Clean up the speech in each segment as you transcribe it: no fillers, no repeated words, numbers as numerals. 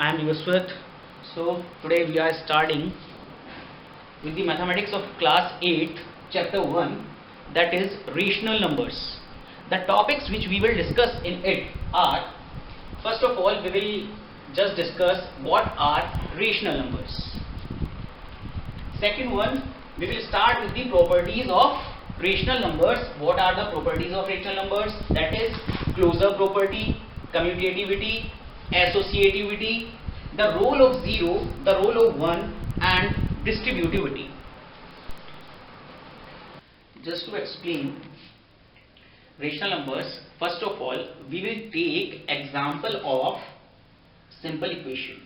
I am Yuswat. So today we are starting with the mathematics of class 8 chapter 1, that is rational numbers. The topics which we will discuss in it are, first of all we will just discuss what are rational numbers. Second one, we will start with the properties of rational numbers. What are the properties of rational numbers? That is closure property, commutativity, associativity, the role of 0, the role of 1 and distributivity. Just to explain rational numbers, first of all we will take example of simple equation.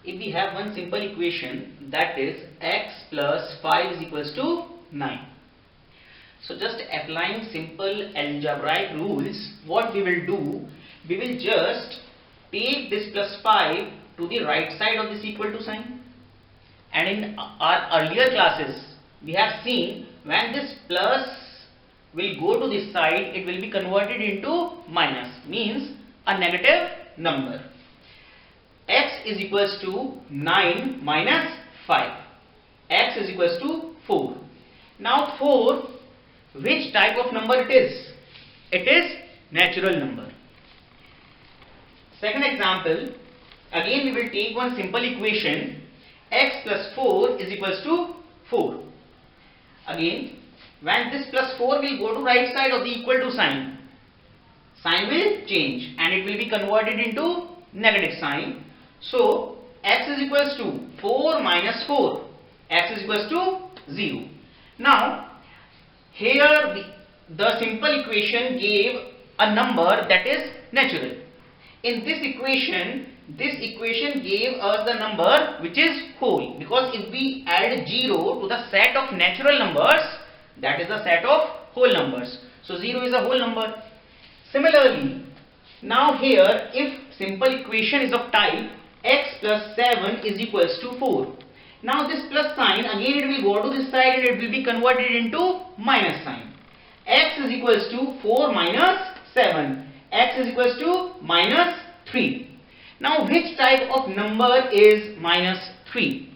If we have one simple equation, that is x plus 5 is equals to 9. So just applying simple algebraic rules, what we will do, we will just take this plus 5 to the right side of this equal to sign. And in our earlier classes, we have seen when this plus will go to this side, it will be converted into minus, means a negative number. X is equals to 9 minus 5. X is equals to 4. Now 4, which type of number it is? It is natural number. Second example, again we will take one simple equation, x plus 4 is equals to 4. Again, when this plus 4 will go to right side of the equal to sign, sign will change and it will be converted into negative sign. So x is equals to 4 minus 4, x is equals to 0. Now here the simple equation gave a number that is natural. In this equation gave us the number which is whole, because if we add 0 to the set of natural numbers, that is the set of whole numbers. So 0 is a whole number. Similarly, now here if simple equation is of type x plus 7 is equals to 4. Now this plus sign, again it will go to this side and it will be converted into minus sign. X is equals to 4 minus 7. X is equals to minus 3. Now which type of number is minus 3?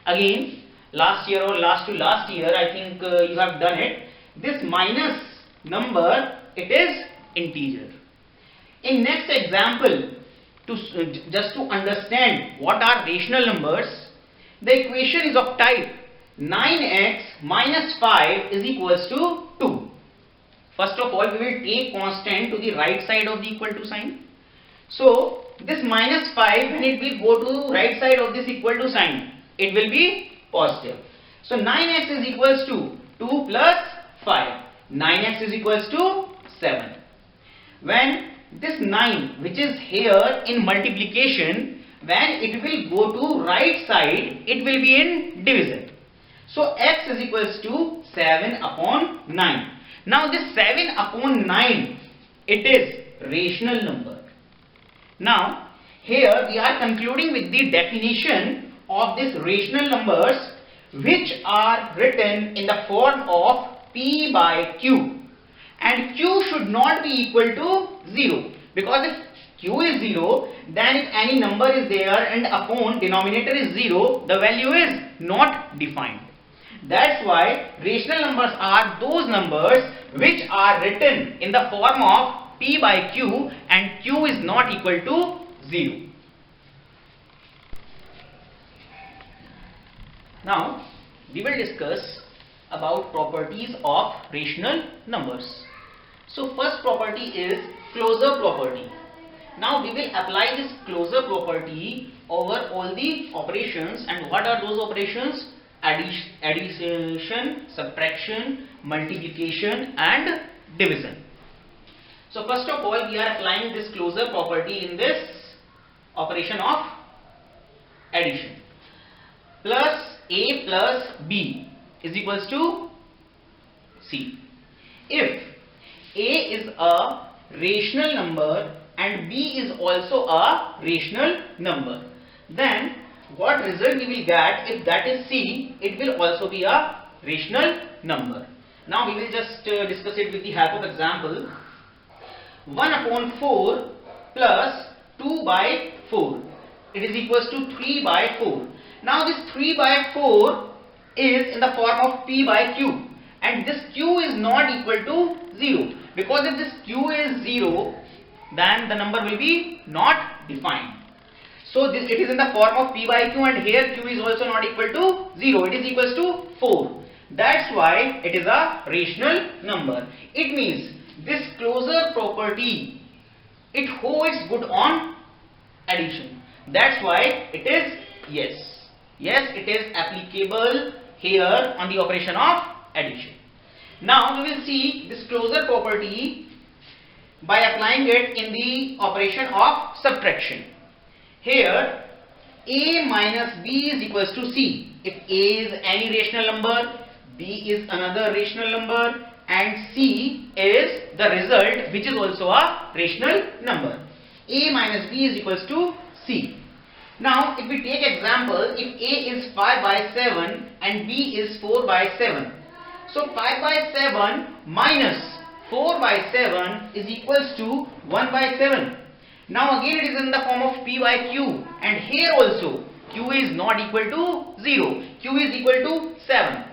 Again, last year or last to last year, I think you have done it. This minus number, it is integer. In next example, just to understand what are rational numbers, the equation is of type 9x minus 5 is equals to 2. First of all, we will take constant to the right side of the equal to sign. So this minus 5, when it will go to right side of this equal to sign, it will be positive. So 9x is equals to 2 plus 5. 9x is equals to 7. When this 9 which is here in multiplication, when it will go to right side, it will be in division. So x is equals to 7 upon 9. Now this 7 upon 9, it is rational number. Now here we are concluding with the definition of these rational numbers which are written in the form of p by q. And q should not be equal to 0, because if q is 0, then if any number is there and upon denominator is 0, the value is not defined. That's why rational numbers are those numbers which are written in the form of p by q and q is not equal to 0. Now we will discuss about properties of rational numbers. So first property is closure property. Now we will apply this closure property over all the operations. And what are those operations? Addition, subtraction, multiplication and division. So first of all we are applying this closure property in this operation of addition. Plus a plus b is equals to c. If a is a rational number and b is also a rational number, then what result we will get? If that is c, it will also be a rational number. Now we will just discuss it with the help of example. 1 upon 4 plus 2 by 4. it is equals to 3 by 4. Now this 3 by 4 is in the form of p by q, and this q is not equal to 0, because if this q is 0, then the number will be not defined. So it is in the form of p by q, and here q is also not equal to 0, it is equals to 4. That's why it is a rational number. It means this closure property, it holds good on addition. That's why it is yes. Yes, it is applicable here on the operation of addition. Now we will see this closure property by applying it in the operation of subtraction. Here a minus b is equals to c. If a is any rational number, b is another rational number, and c is the result, which is also a rational number. A minus b is equals to c. Now if we take example, if a is 5 by 7 and b is 4 by 7. So 5 by 7 minus 4 by 7 is equals to 1 by 7. Now again it is in the form of p by q, and here also q is not equal to 0, q is equal to 7.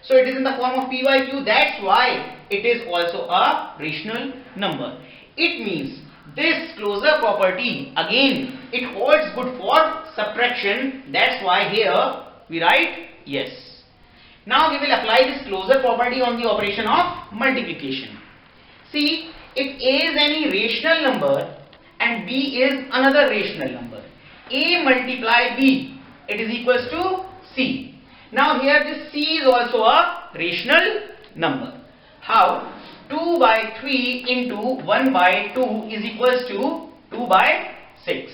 So it is in the form of p by q, that's why it is also a rational number. It means this closure property, again it holds good for subtraction, that's why here we write yes. Now we will apply this closure property on the operation of multiplication. See, if a is any rational number and b is another rational number, a multiply b, it is equals to c. Now here this c is also a rational number. How? 2 by 3 into 1 by 2 is equals to 2 by 6.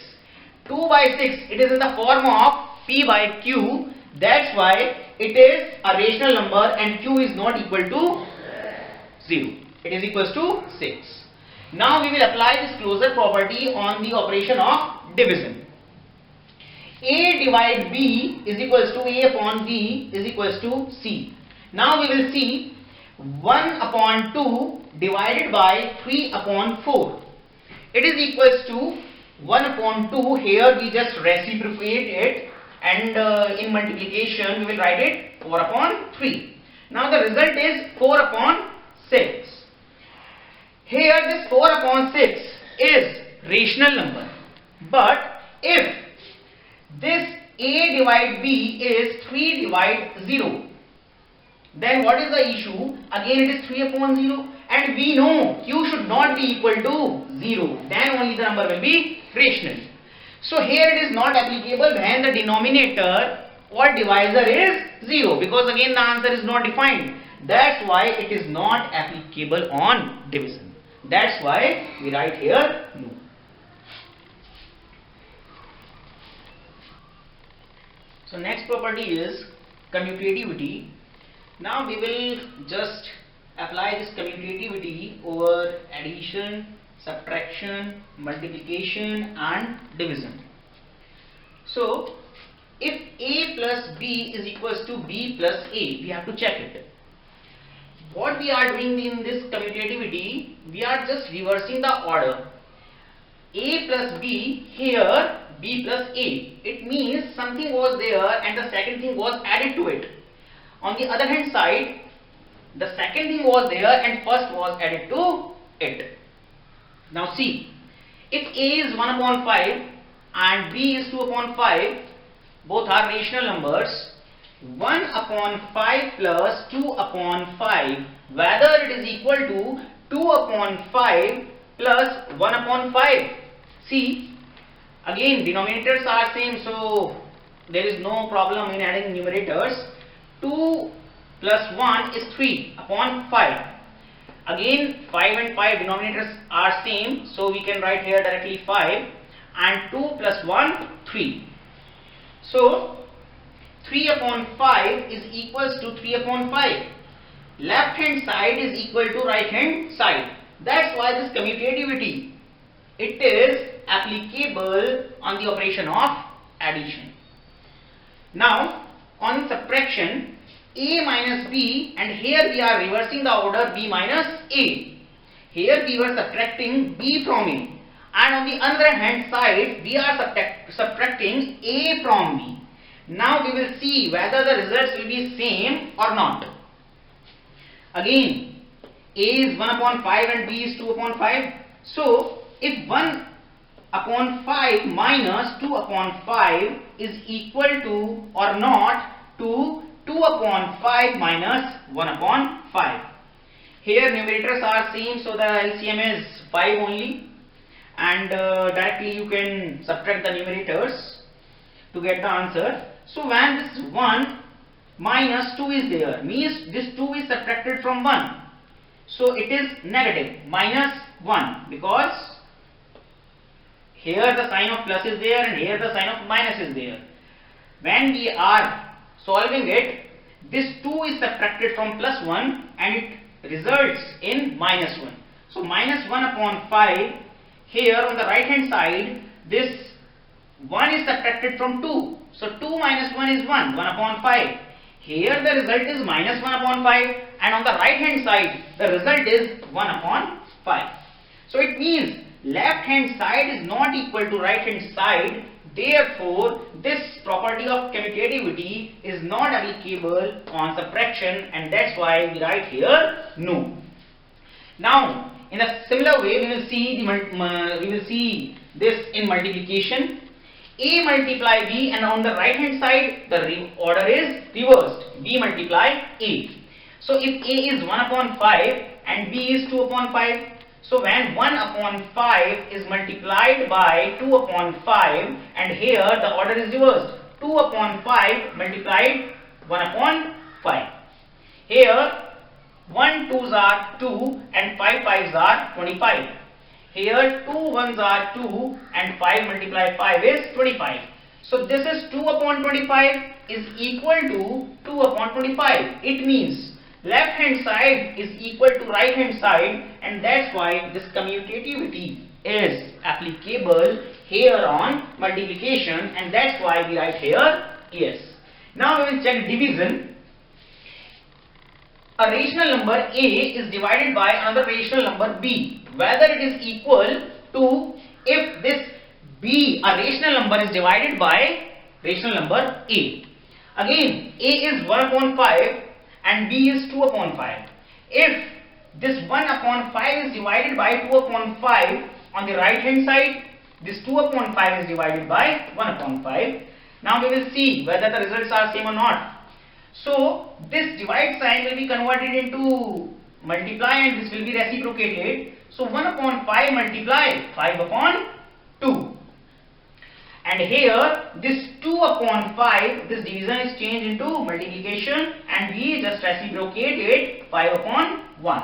2 by 6, it is in the form of p by q, that's why it is a rational number and q is not equal to 0. It is equals to 6. Now we will apply this closure property on the operation of division. A divided b is equals to a upon b is equals to c. Now we will see 1 upon 2 divided by 3 upon 4. It is equals to 1 upon 2. Here we just reciprocate it, and in multiplication we will write it 4 upon 3. Now the result is 4 upon 6. Here this 4 upon 6 is rational number, but if this a divide b is 3 divide 0, then what is the issue? Again it is 3 upon 0, and we know q should not be equal to 0, then only the number will be rational. So here it is not applicable when the denominator or divisor is 0, because again the answer is not defined. That's why it is not applicable on division. That's why we write here no. So next property is commutativity. Now we will just apply this commutativity over addition, subtraction, multiplication and division. So if a plus b is equals to b plus a, we have to check it. What we are doing in this commutativity, we are just reversing the order. A plus b, here b plus a. It means something was there and the second thing was added to it. On the other hand side, the second thing was there and first was added to it. Now see, if a is 1 upon 5 and b is 2 upon 5, both are rational numbers. 1 upon 5 plus 2 upon 5, whether it is equal to 2 upon 5 plus 1 upon 5. See, again denominators are same, so there is no problem in adding numerators. 2 plus 1 is 3 upon 5. Again 5 and 5 denominators are same, so we can write here directly 5, and 2 plus 1 3. So 3 upon 5 is equals to 3 upon 5. Left hand side is equal to right hand side. That's why this commutativity, it is applicable on the operation of addition. Now on subtraction, a minus b, and here we are reversing the order, b minus a. Here we were subtracting b from a. and on the other hand side we are subtracting A from B. Now we will see whether the results will be same or not. Again, A is 1 upon 5 and B is 2 upon 5. So if 1 upon 5 minus 2 upon 5 is equal to or not to 2 upon 5 minus 1 upon 5. Here numerators are same, so the LCM is 5 only, and directly you can subtract the numerators to get the answer. So when this 1 minus 2 is there, means this 2 is subtracted from 1. So it is negative, minus 1, because here the sign of plus is there and here the sign of minus is there. When we are solving it, this 2 is subtracted from plus 1 and it results in minus 1. So minus 1 upon 5, here on the right hand side, this 1 is subtracted from 2. So 2 minus 1 is 1, 1 upon 5. Here the result is minus 1 upon 5, and on the right hand side the result is 1 upon 5. So it means left hand side is not equal to right hand side. Therefore this property of commutativity is not applicable on subtraction, and that's why we write here no. Now in a similar way we will see this in multiplication. A multiply B, and on the right hand side the order is reversed. B multiply A. So if A is 1 upon 5 and B is 2 upon 5, so when 1 upon 5 is multiplied by 2 upon 5, and here the order is reversed. 2 upon 5 multiplied 1 upon 5. Here 1 2s are 2 and 5 5s are 25. Here 2 1s are 2 and 5 multiply 5 is 25. So this is 2 upon 25 is equal to 2 upon 25. It means left hand side is equal to right hand side, and that's why this commutativity is applicable here on multiplication, and that's why we write here yes. Now we will check division. A rational number A is divided by another rational number B, whether it is equal to if this B, a rational number, is divided by rational number A. Again, A is 1 upon 5 and B is 2 upon 5. If this 1 upon 5 is divided by 2 upon 5 on the right hand side, this 2 upon 5 is divided by 1 upon 5. Now we will see whether the results are same or not. So this divide sign will be converted into multiply and this will be reciprocated. So 1 upon 5 multiply 5 upon 2. And here this 2 upon 5, this division is changed into multiplication and we just reciprocate it 5 upon 1.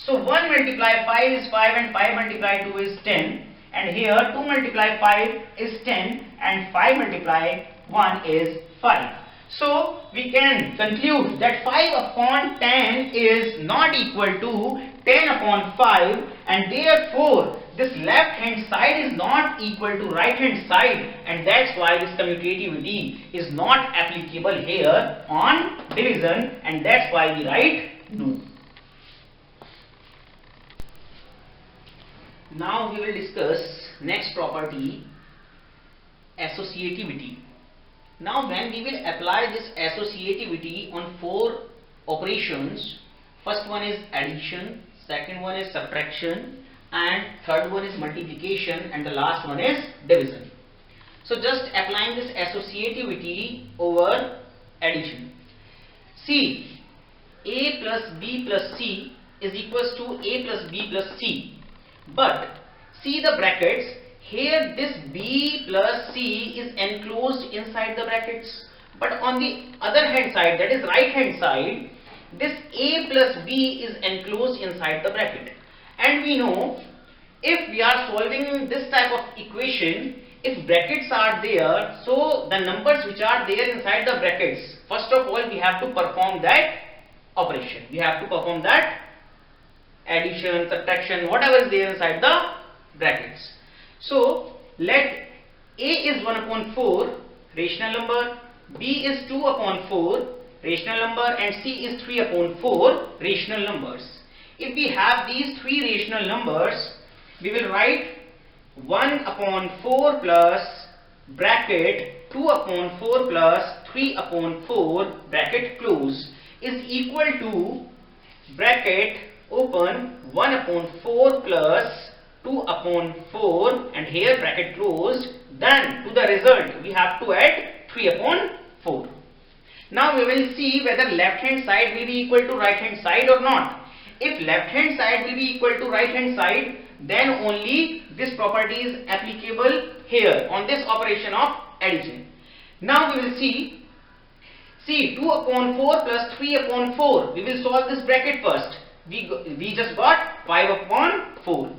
So 1 multiply 5 is 5 and 5 multiply 2 is 10. And here 2 multiply 5 is 10 and 5 multiply 1 is 5. So we can conclude that 5 upon 10 is not equal to 10 upon 5, and therefore this left hand side is not equal to right hand side, and that's why this commutativity is not applicable here on division, and that's why we write no. Now we will discuss next property, associativity. Now when we will apply this associativity on 4 operations, first one is addition, second one is subtraction, and third one is multiplication, and the last one is division. So just applying this associativity over addition. See, A plus B plus C is equals to A plus B plus C, but see the brackets. Here this B plus C is enclosed inside the brackets, but on the other hand side, that is right hand side, this A plus B is enclosed inside the bracket. And we know if we are solving this type of equation, if brackets are there, so the numbers which are there inside the brackets, first of all we have to perform that operation. We have to perform that addition, subtraction, whatever is there inside the brackets. So let A is 1 upon 4 rational number, B is 2 upon 4 rational number, and C is 3 upon 4 rational numbers. If we have these 3 rational numbers, we will write 1 upon 4 plus bracket 2 upon 4 plus 3 upon 4 bracket close is equal to bracket open 1 upon 4 plus 2 upon 4 and here bracket closed. Then to the result we have to add 3 upon 4. Now we will see whether left hand side will be equal to right hand side or not. If left hand side will be equal to right hand side, then only this property is applicable here on this operation of addition. Now we will see 2 upon 4 plus 3 upon 4. We will solve this bracket first. We just got 5 upon 4.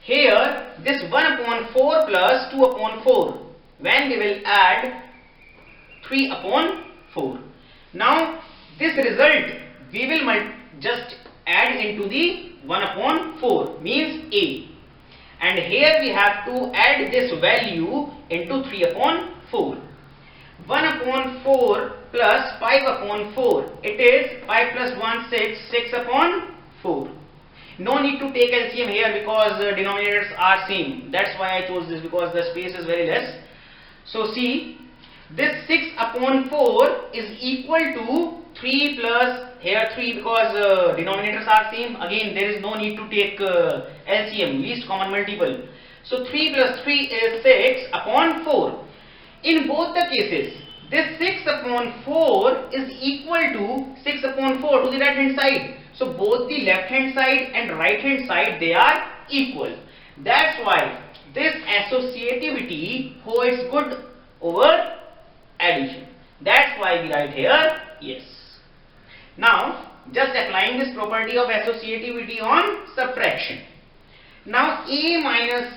Here this 1 upon 4 plus 2 upon 4. When we will add 3 upon 4. Now this result we will just add into the 1 upon 4 means A. And here we have to add this value into 3 upon 4. 1 upon 4 plus 5 upon 4. It is 5 plus 1 6, 6 upon 4. No need to take LCM here because the denominators are same. That's why I chose this, because the space is very less. So see, this 6 upon 4 is equal to 3 plus here 3 because denominators are same. Again there is no need to take LCM, least common multiple. So 3 plus 3 is 6 upon 4. In both the cases, this 6 upon 4 is equal to 6 upon 4 to the right hand side. So both the left hand side and right hand side, they are equal. That's why this associativity holds good over addition. That's why we write here yes. Now just applying this property of associativity on subtraction. Now A minus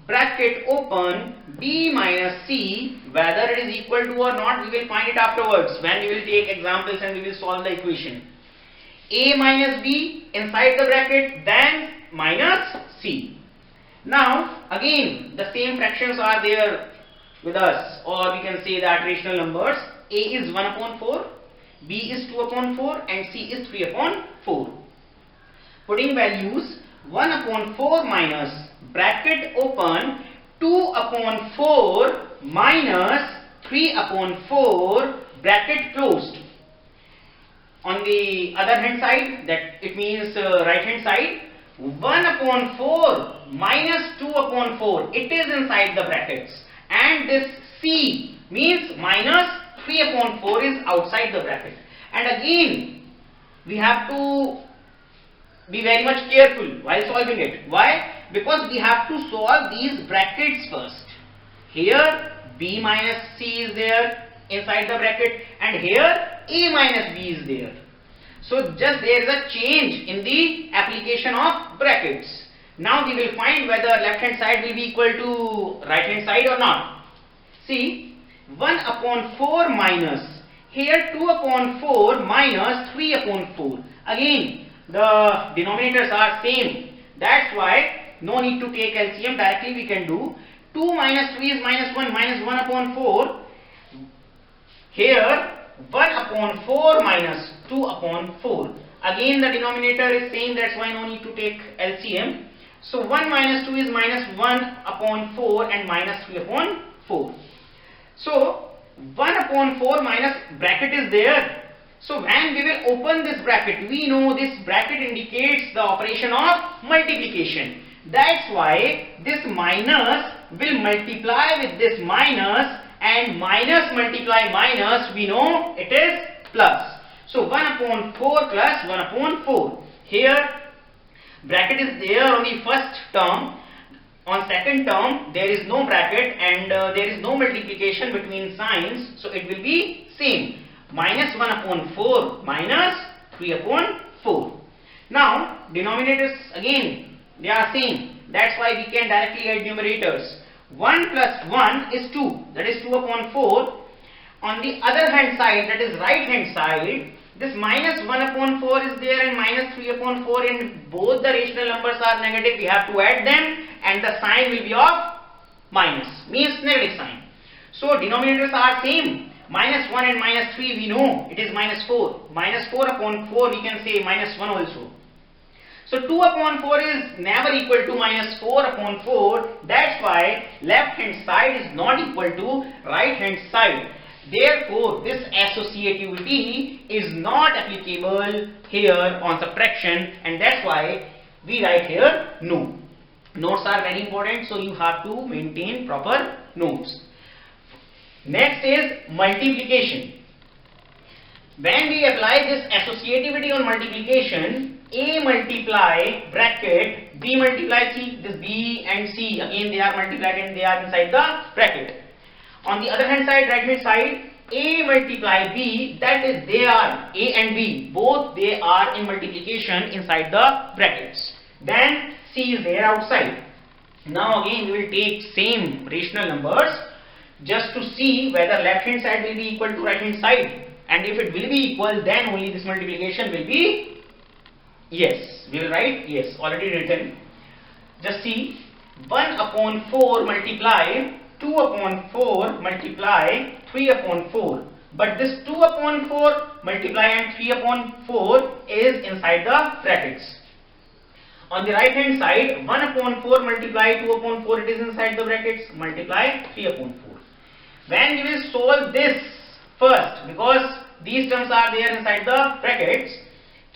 bracket open B minus C, whether it is equal to or not, we will find it afterwards when we will take examples and we will solve the equation. A minus B inside the bracket, then minus C. Now again the same fractions are there with us, or we can say that rational numbers. A is 1 upon 4, B is 2 upon 4 and C is 3 upon 4. Putting values 1 upon 4 minus bracket open 2 upon 4 minus 3 upon 4 bracket closed. On the other hand side, that it means right hand side, 1 upon 4 minus 2 upon 4, it is inside the brackets, and this C means minus 3 upon 4 is outside the bracket. And again we have to be very much careful while solving it. Why? Because we have to solve these brackets first. Here B minus C is there inside the bracket and here A minus B is there. So just there is a change in the application of brackets. Now we will find whether left hand side will be equal to right hand side or not. See, 1 upon 4 minus, here 2 upon 4 minus 3 upon 4. Again the denominators are same. That's why no need to take LCM, directly we can do. 2 minus 3 is minus 1, minus 1 upon 4. Here 1 upon 4 minus 2 upon 4. Again the denominator is same, that's why no need to take LCM. So 1 minus 2 is minus 1 upon 4 and minus 3 upon 4. So 1 upon 4 minus bracket is there. So when we will open this bracket, we know this bracket indicates the operation of multiplication. That's why this minus will multiply with this minus, and minus multiply minus, we know it is plus. So 1 upon 4 plus 1 upon 4. Here bracket is there on the first term. On second term there is no bracket and there is no multiplication between signs, so it will be same. Minus 1 upon 4 minus 3 upon 4. Now denominators again they are same. That's why we can directly add numerators. 1 plus 1 is 2, that is 2 upon 4. On the other hand side, that is right hand side, this minus 1 upon 4 is there and minus 3 upon 4, and both the rational numbers are negative. We have to add them and the sign will be of minus, means negative sign. So denominators are same. Minus 1 and minus 3 we know it is minus 4. Minus 4 upon 4 we can say minus 1 also. So 2 upon 4 is never equal to minus 4 upon 4. That's why left hand side is not equal to right hand side. Therefore, this associativity is not applicable here on subtraction, and that's why we write here no. Notes are very important, so you have to maintain proper notes. Next is multiplication. When we apply this associativity on multiplication, A multiply bracket B multiply C, this B and C again they are multiplied and they are inside the bracket. On the other hand side, right hand side, A multiply B, that is they are A and B, both they are in multiplication inside the brackets. Then C is there outside. Now again we will take same rational numbers just to see whether left hand side will be equal to right hand side, and if it will be equal, then only this multiplication will be yes. We will write yes, already written. Just see, 1 upon 4 multiply 2 upon 4 multiply 3 upon 4. But this 2 upon 4 multiply and 3 upon 4 is inside the brackets. On the right hand side, 1 upon 4 multiply 2 upon 4, it is inside the brackets, multiply 3 upon 4. When we will solve this first, because these terms are there inside the brackets,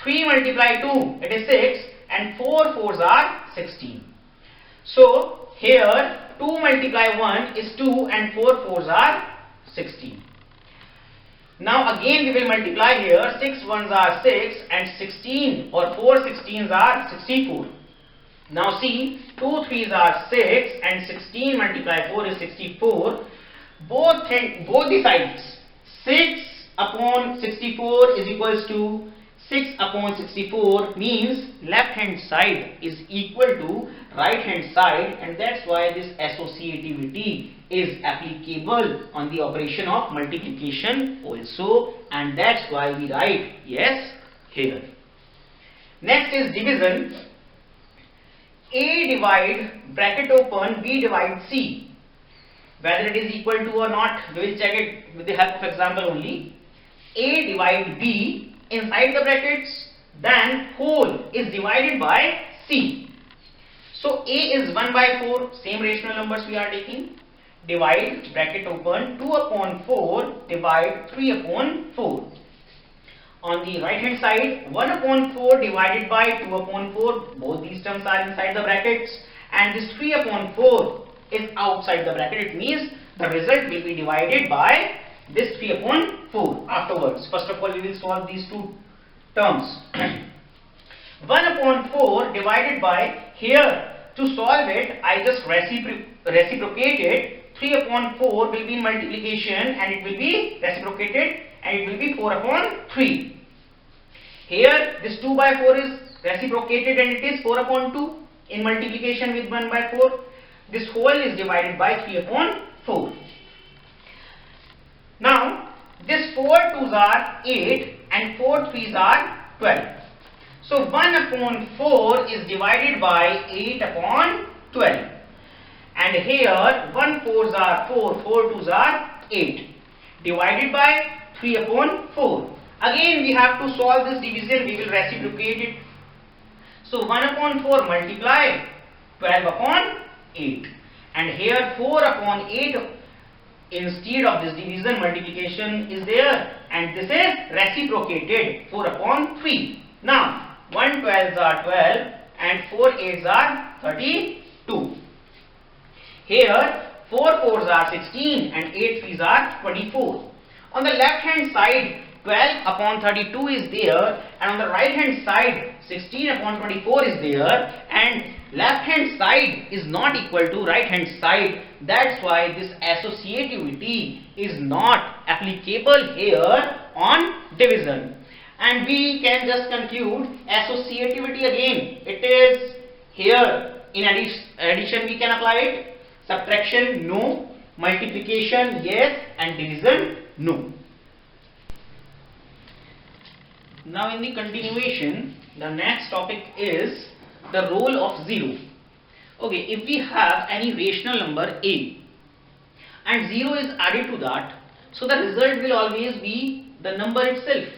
3 multiply 2, it is 6, and 4 fours are 16. So here 2 multiply 1 is 2 and 4 fours are 16. Now again we will multiply here, 6 ones are 6 and 16 or 4 16s are 64. Now see, 2 threes are 6 and 16 multiply 4 is 64. Both the sides, 6 upon 64 is equals to 6 upon 64 means left hand side is equal to right hand side, and that's why this associativity is applicable on the operation of multiplication also, and that's why we write yes here. Next is division. A divide bracket open B divide C. Whether it is equal to or not, we will check it with the help of example only. A divide B inside the brackets, then whole is divided by C. So A is 1 by 4, same rational numbers we are taking. Divide bracket open 2 upon 4 divide 3 upon 4. On the right hand side, 1 upon 4 divided by 2 upon 4, both these terms are inside the brackets, and this 3 upon 4 is outside the bracket. It means the result will be divided by this 3 upon 4 afterwards. First of all, we will solve these two terms. 1 upon 4 divided by, here to solve it I just reciprocated. 3 upon 4 will be multiplication and it will be reciprocated and it will be 4 upon 3. Here this 2 by 4 is reciprocated and it is 4 upon 2 in multiplication with 1 by 4. This whole is divided by 3 upon 4. Now this 4 2s are 8 and 4 3s are 12. So 1 upon 4 is divided by 8 upon 12. And here 1 4s are 4, 4 2s are 8. Divided by 3 upon 4. Again we have to solve this division, we will reciprocate it. So 1 upon 4 multiply 12 upon 8. And here 4 upon 8, instead of this division multiplication is there, and this is reciprocated 4 upon 3. Now 1 12s are 12 and 4 8s are 32. Here 4 4s are 16 and 8 3s are 24. On the left hand side 12 upon 32 is there, and on the right hand side 16 upon 24 is there, and left hand side is not equal to right hand side. That's why this associativity is not applicable here on division. And we can just conclude associativity again. It is here in addition we can apply it. Subtraction no, multiplication yes, and division no. Now in the continuation, the next topic is the role of 0. Okay, if we have any rational number a and 0 is added to that, so the result will always be the number itself,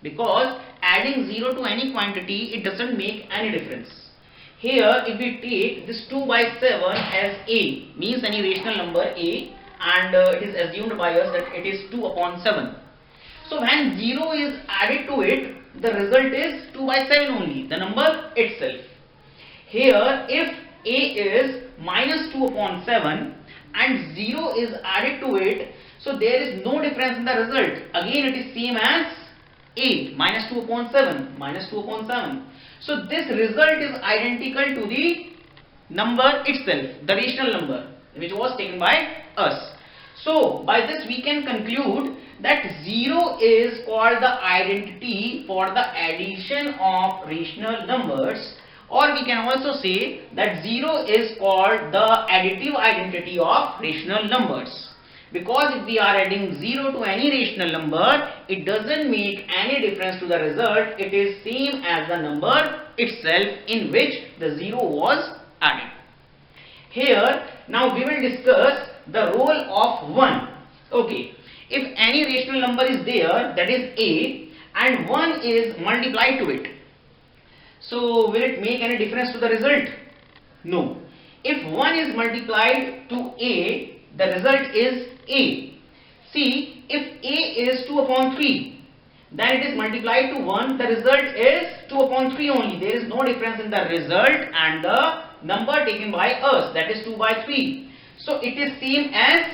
because adding 0 to any quantity, it doesn't make any difference. Here if we take this 2 by 7 as a, means any rational number a, and it is assumed by us that it is 2 upon 7. So when 0 is added to it, the result is 2 by 7 only, the number itself. Here if a is minus 2 upon 7 and 0 is added to it, so there is no difference in the result. Again it is same as a, minus 2 upon 7, minus 2 upon 7. So this result is identical to the number itself, the rational number which was taken by us. So by this we can conclude that 0 is called the identity for the addition of rational numbers, or we can also say that 0 is called the additive identity of rational numbers. Because if we are adding 0 to any rational number, it doesn't make any difference to the result. It is same as the number itself in which the 0 was added. Here now we will discuss the role of 1. Okay, if any rational number is there, that is a, and 1 is multiplied to it, so will it make any difference to the result? No. If 1 is multiplied to a, the result is a. See, if a is 2 upon 3, then it is multiplied to 1, the result is 2 upon 3 only. There is no difference in the result and the number taken by us, that is 2 by 3. So it is same as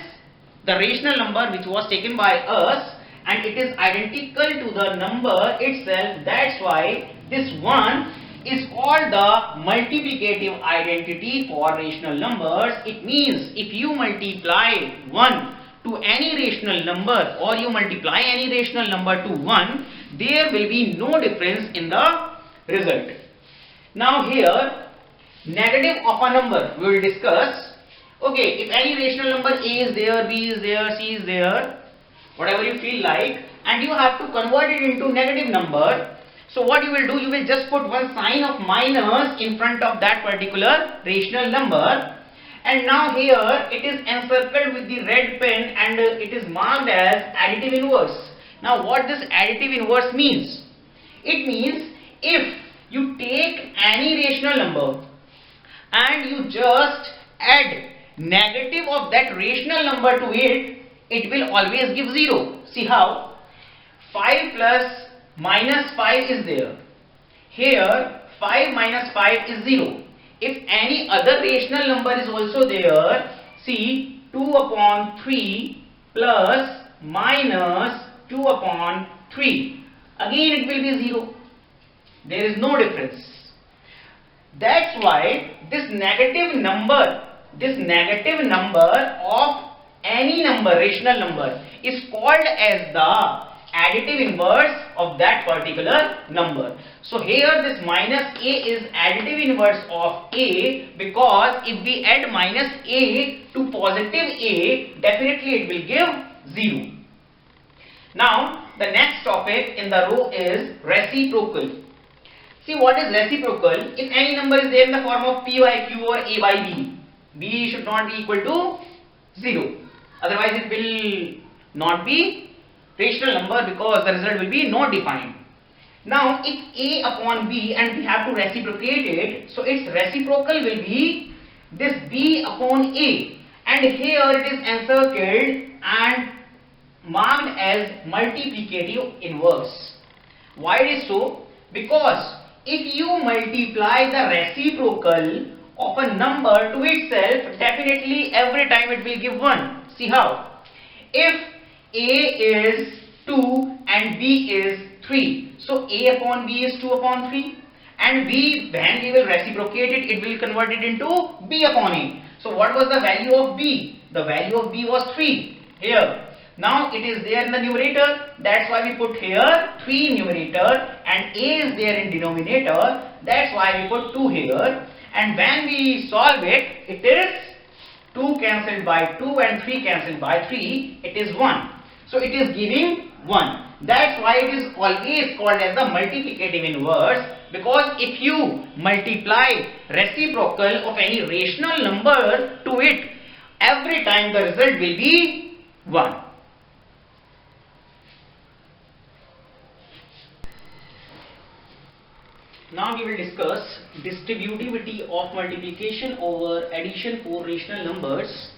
the rational number which was taken by us, and it is identical to the number itself. That's why this 1 is called the multiplicative identity for rational numbers. It means if you multiply 1 to any rational number, or you multiply any rational number to 1, there will be no difference in the result. Now here, negative of a number we will discuss. Okay, if any rational number a is there, b is there, c is there, whatever you feel like, and you have to convert it into negative number. So what you will do, you will just put one sign of minus in front of that particular rational number, and now here it is encircled with the red pen and it is marked as additive inverse. Now what this additive inverse means? It means if you take any rational number and you just add negative of that rational number to it, it will always give 0. See how? 5 plus minus 5 is there. Here 5 minus 5 is 0. If any other rational number is also there, see 2 upon 3 plus minus 2 upon 3. Again it will be 0. There is no difference. That's why this negative number of any number, rational number, is called as the additive inverse of that particular number. So here this minus a is additive inverse of a, because if we add minus a to positive a, definitely it will give 0. Now the next topic in the row is reciprocal. See what is reciprocal? If any number is there in the form of p by q or a by b, b should not be equal to 0. Otherwise it will not be rational number, because the result will be not defined. Now if a upon b and we have to reciprocate it, so its reciprocal will be this b upon a, and here it is encircled and marked as multiplicative inverse. Why it is so? Because if you multiply the reciprocal of a number to itself, definitely every time it will give 1. See how? If a is 2 and b is 3, so a upon b is 2 upon 3, and b, when we will reciprocate it, it will convert it into b upon a. So what was the value of b? The value of b was 3 here. Now it is there in the numerator, that's why we put here 3 in numerator, and a is there in denominator, that's why we put 2 here. And when we solve it, it is 2 cancelled by 2 and 3 cancelled by 3, it is 1. So it is giving 1. That's why it is always called as the multiplicative inverse, because if you multiply reciprocal of any rational number to it, every time the result will be 1. Now we will discuss distributivity of multiplication over addition for rational numbers.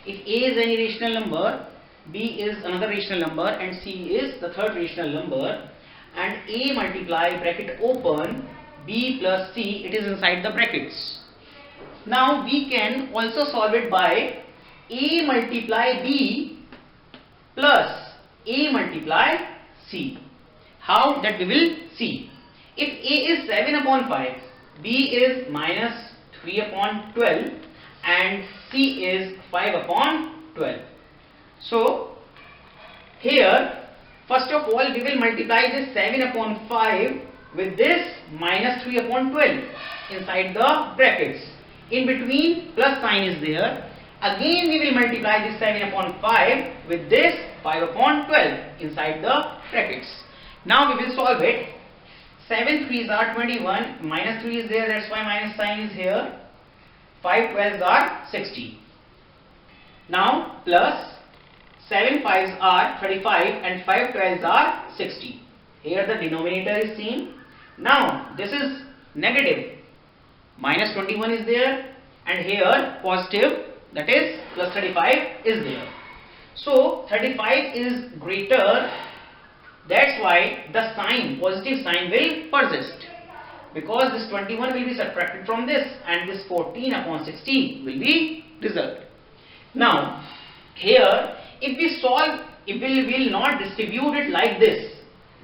If A is any rational number, B is another rational number and C is the third rational number, and A multiply bracket open B plus C, it is inside the brackets. Now we can also solve it by A multiply B plus A multiply C. How? That we will see. If A is 7 upon 5, B is minus 3 upon 12 and C is 5 upon 12. So here first of all we will multiply this 7 upon 5 with this minus 3 upon 12 inside the brackets. In between plus sign is there. Again we will multiply this 7 upon 5 with this 5 upon 12 inside the brackets. Now we will solve it. 7 3s are 21, minus 3 is there, that's why minus sign is here. 5 12s are 60. Now plus 7 5s are 35 and 5 12s are 60. Here the denominator is seen. Now this is negative. Minus 21 is there and here positive, that is plus 35 is there. So 35 is greater. That's why the sign, positive sign will persist, because this 21 will be subtracted from this and this 14 upon 60 will be result. Now here if we solve, if we will not distribute it like this,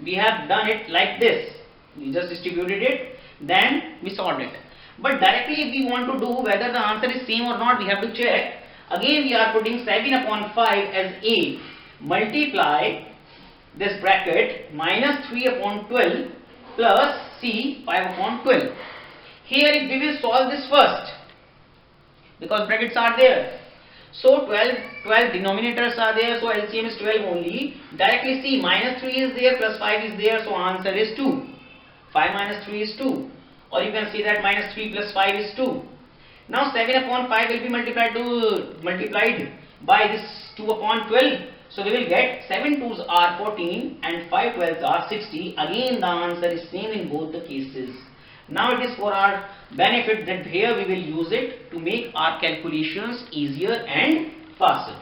we have done it like this, we just distributed it, then we solved it. But directly if we want to do whether the answer is same or not, we have to check. Again we are putting 7 upon 5 as A, multiply this bracket minus 3 upon 12 plus C 5 upon 12. Here if we will solve this first, because brackets are there. So 12 denominators are there, so LCM is 12 only. Directly see, minus 3 is there plus 5 is there, so answer is 2. 5 minus 3 is 2. Or you can see that minus 3 plus 5 is 2. Now 7 upon 5 will be multiplied by this 2 upon 12. So we will get 7 2s are 14 and 5 12s are 60. Again the answer is same in both the cases. Now it is for our benefit that here we will use it to make our calculations easier and faster.